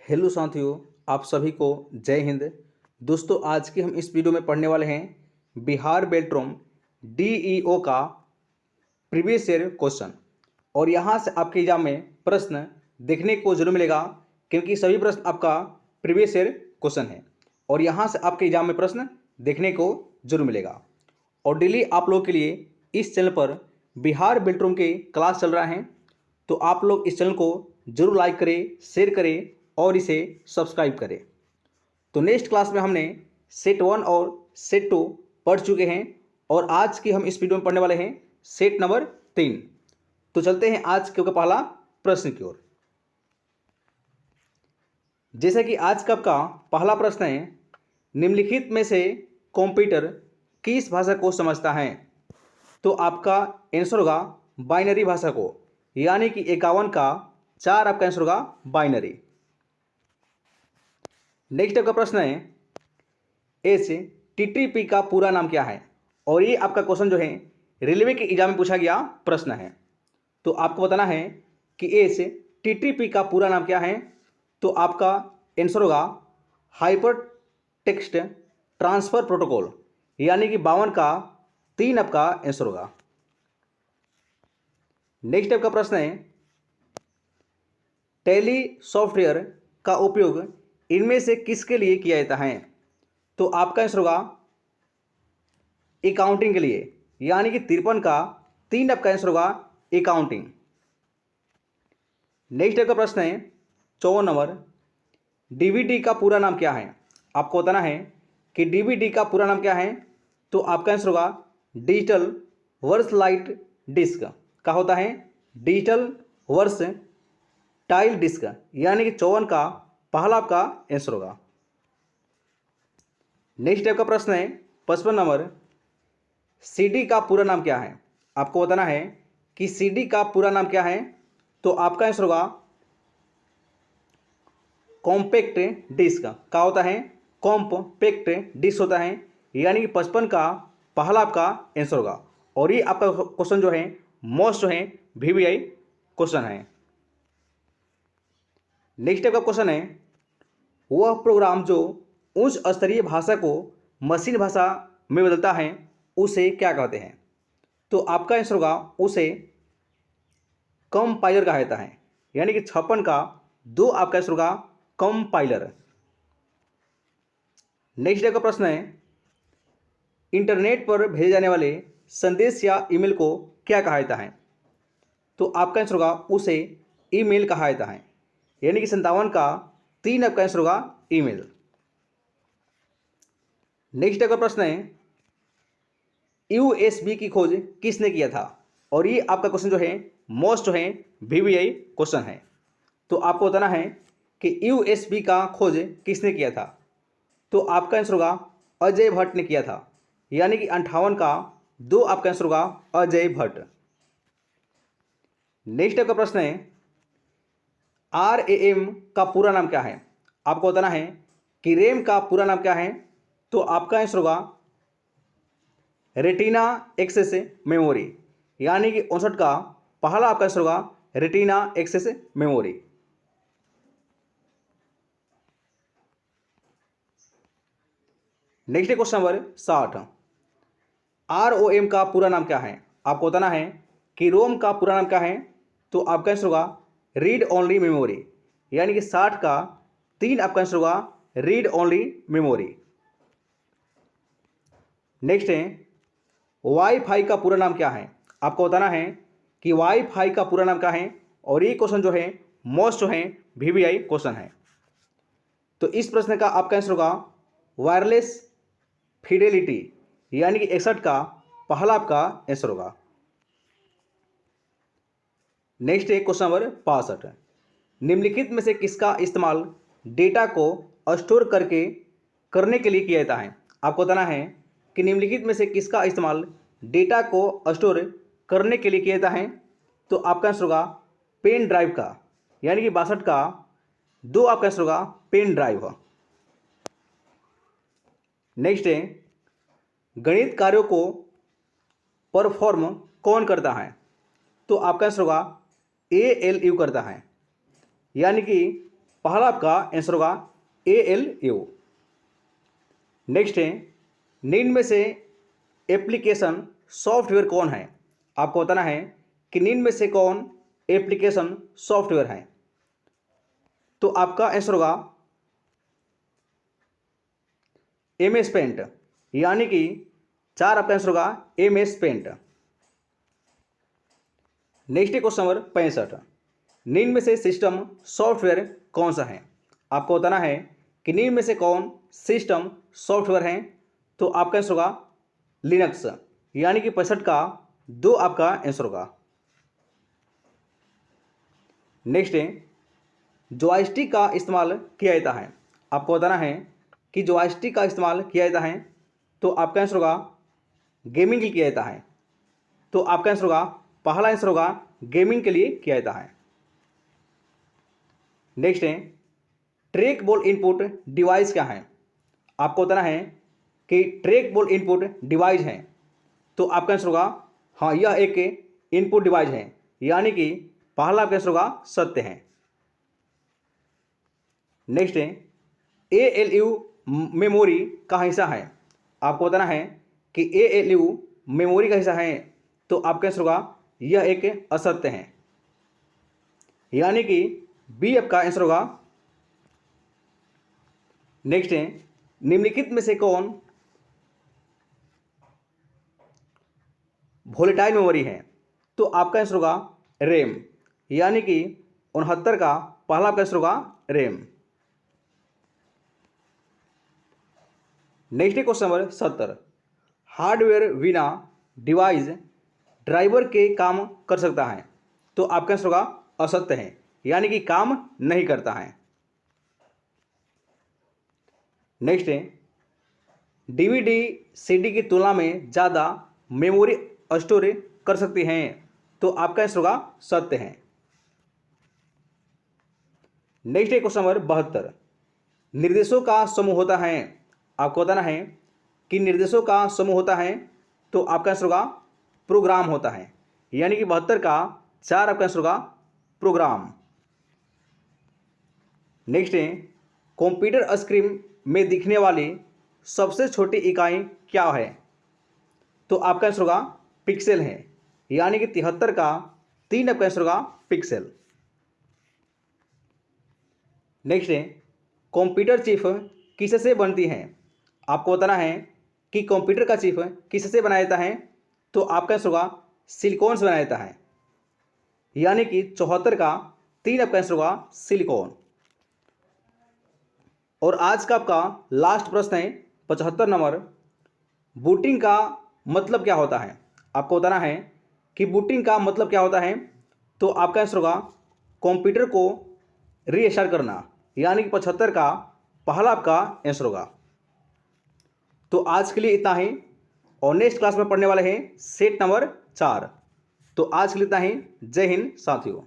Hello साथियों, आप सभी को जय हिंद। दोस्तों, आज के हम इस वीडियो में पढ़ने वाले हैं बिहार बेल्ट्रोम डीईओ का प्रीवियस ईयर क्वेश्चन। और यहाँ से आपके एग्जाम में प्रश्न देखने को जरूर मिलेगा, क्योंकि सभी प्रश्न आपका प्रीवियस ईयर क्वेश्चन है और यहाँ से आपके एग्जाम में प्रश्न देखने को जरूर मिलेगा। और डेली आप लोगों के लिए इस चैनल पर बिहार बेल्ट्रोम के क्लास चल रहा है, तो आप लोग इस चैनल को जरूर लाइक करें, शेयर करें और इसे सब्सक्राइब करें। तो नेक्स्ट क्लास में हमने सेट 1 और सेट 2 पढ़ चुके हैं और आज की हम इस वीडियो में पढ़ने वाले हैं सेट नंबर 3। तो चलते हैं आज के पहला प्रश्न की ओर। जैसे कि आज का आपका पहला प्रश्न है, निम्नलिखित में से कंप्यूटर किस भाषा को समझता है? तो आपका आंसर होगा बाइनरी भाषा को, यानी कि 51 का 4 आपका आंसर होगा बाइनरी। नेक्स्ट आपका प्रश्न है, HTTP का पूरा नाम क्या है? और ये आपका क्वेश्चन जो है रेलवे के एग्जाम में पूछा गया प्रश्न है। तो आपको बताना है कि HTTP का पूरा नाम क्या है। तो आपका आंसर होगा हाइपर टेक्स्ट ट्रांसफर प्रोटोकॉल, यानी कि 52 का 3 आपका आंसर होगा। नेक्स्ट आपका प्रश्न है, टैली सॉफ्टवेयर का उपयोग इनमें से किसके लिए किया जाता है? तो आपका आंसर होगा अकाउंटिंग के लिए, यानी कि 53 का 3 आपका आंसर होगा अकाउंटिंग। नेक्स्ट आपका प्रश्न है 54 नंबर, डीवीडी का पूरा नाम क्या है? आपको बताना है कि डीवीडी का पूरा नाम क्या है। तो आपका आंसर होगा डिजिटल वर्सलाइट डिस्क का होता है डिजिटल वर्स टाइल डिस्क, यानी कि 54 का पहला आपका आंसर होगा। नेक्स्ट आपका प्रश्न है 55 नंबर, सीडी का पूरा नाम क्या है? आपको बताना है कि सीडी का पूरा नाम क्या है। तो आपका आंसर होगा कॉम्पैक्ट डिस्क का होता है कॉम्पैक्ट डिस्क होता है, यानी कि 55 का पहला आपका आंसर होगा। और ये आपका क्वेश्चन जो है मोस्ट जो है VVI क्वेश्चन है। नेक्स्ट आपका क्वेश्चन है, वह प्रोग्राम जो उच्च स्तरीय भाषा को मशीन भाषा में बदलता है उसे क्या कहते हैं? तो आपका आंसर होगा उसे कंपाइलर कहा जाता है, यानी कि 56 का 2 आपका आंसर होगा कंपाइलर। नेक्स्ट आपका प्रश्न है, इंटरनेट पर भेजे जाने वाले संदेश या ईमेल को क्या कहा जाता है? तो आपका आंसर होगा उसे ईमेल कहा जाता है, यानी कि 57 का 3 आपका आंसर होगा ईमेल। नेक्स्ट आपका प्रश्न है, USB की खोज किसने किया था? और ये आपका क्वेश्चन जो है मोस्ट जो है VVI क्वेश्चन है। तो आपको बताना है कि USB का खोज किसने किया था? तो आपका आंसर होगा अजय भट्ट ने किया था, यानी कि 58 का 2 आपका आंसर होगा अजय भट्ट। नेक्स्ट आपका प्रश्न है, RAM का पूरा नाम क्या है? आपको बताना है कि रैम का पूरा नाम क्या है। तो आपका आंसर होगा रेटिना एक्सेस मेमोरी, यानी कि 59 का पहला आपका आंसर होगा retina access memory. Next question number 60, ROM का पूरा नाम क्या है? आपको बताना है कि रोम का पूरा नाम क्या है। तो आपका आंसर होगा रीड ओनली मेमोरी, यानी कि 60 का 3 आपका आंसर होगा रीड ओनली मेमोरी। नेक्स्ट है, वाईफाई का पूरा नाम क्या है? आपको बताना है कि वाईफाई का पूरा नाम क्या है। और ये क्वेश्चन जो है मोस्ट जो है VVI क्वेश्चन है। तो इस प्रश्न का आपका आंसर होगा वायरलेस फिडेलिटी, यानी कि 61 का पहला आपका आंसर होगा। नेक्स्ट है क्वेश्चन नंबर 65, निम्नलिखित में से किसका इस्तेमाल डेटा को स्टोर करने के लिए किया जाता है? आपको बताना है कि निम्नलिखित में से किसका इस्तेमाल डेटा को स्टोर करने के लिए किया जाता है। तो आपका आंसर होगा पेन ड्राइव का, यानी कि 62 का 2 आपका आंसर होगा पेन ड्राइव। नेक्स्ट है, गणित कार्यों को परफॉर्म कौन करता है? तो आपका आंसर होगा ALU करता है, यानी कि पहला आपका आंसर होगा ALU। नेक्स्ट है, निम्न में से एप्लीकेशन सॉफ्टवेयर कौन है? आपको बताना है कि निम्न में से कौन एप्लीकेशन सॉफ्टवेयर है। तो आपका आंसर होगा MS पेंट, यानी कि 4 आपका आंसर होगा MS paint. Next question number 65, निम्न में से सिस्टम सॉफ्टवेयर कौन सा है? आपको बताना है कि निम्न में से कौन सिस्टम सॉफ्टवेयर है। तो आपका आंसर होगा लिनक्स, यानी कि 65 का 2 आपका आंसर होगा। नेक्स्ट है, जॉयस्टिक का इस्तेमाल किया जाता है। आपको बताना है कि जॉयस्टिक का इस्तेमाल किया जाता है। तो आपका आंसर होगा गेमिंग के लिए किया जाता है। तो आपका आंसर होगा, पहला आंसर होगा गेमिंग के लिए किया जाता है। नेक्स्ट है, ट्रैक बॉल इनपुट डिवाइस क्या है? आपको बताना है कि ट्रैक बॉल इनपुट डिवाइस है। तो आपका आंसर होगा हाँ, यह एक इनपुट डिवाइस है, यानी कि पहला आपका आंसर होगा सत्य है। नेक्स्ट है, ALU मेमोरी का हिस्सा है। आपको बताना है कि ALU मेमोरी का हिस्सा है। तो आपका आंसर होगा यह एक असत्य है, यानी कि B आपका आंसर होगा। नेक्स्ट है, निम्नलिखित में से कौन वोलेटाइल मेमोरी है? तो आपका आंसर होगा रैम, यानी कि 69 का पहला आपका आंसर होगा RAM. Next question number 70, hardware बिना डिवाइस ड्राइवर के काम कर सकता है। तो आपका आंसर होगा असत्य है, यानी कि काम नहीं करता है। नेक्स्ट है, DVD CD की तुलना में ज़्यादा मेमोरी स्टोर कर सकती हैं। तो आपका आंसर होगा सत्य है। नेक्स्ट क्वेश्चन नंबर 72, निर्देशों का समूह होता है। आपको बताना है कि निर्देशों का समूह होता है। तो आपका आंसर होगा प्रोग्राम होता है, यानी कि 72 का 4 आपका आंसर होगा प्रोग्राम। नेक्स्ट है, कंप्यूटर स्क्रीन में दिखने वाली सबसे छोटी इकाई क्या है? तो आपका आंसर होगा पिक्सल है, यानी कि 73 का 3 आपका आंसर होगा पिक्सल। नेक्स्ट है, कंप्यूटर चिप किससे बनती है? आपको बताना है कि कंप्यूटर का चिप किससे बनाया जाता है। तो आपका आंसर होगा सिलिकॉन से बनाया जाता है, यानी कि 74 का 3 आपका आंसर होगा सिलिकॉन। और आज का आपका लास्ट प्रश्न है 75 नंबर, बूटिंग का मतलब क्या होता है? आपको बताना है कि बूटिंग का मतलब क्या होता है। तो आपका आंसर होगा कंप्यूटर को रीस्टार्ट करना, यानी कि 75 का पहला आपका आंसर होगा। तो आज के लिए इतना ही, और नेक्स्ट क्लास में पढ़ने वाले हैं सेट नंबर 4। तो आज के लिए इतना ही। जय हिंद साथियों।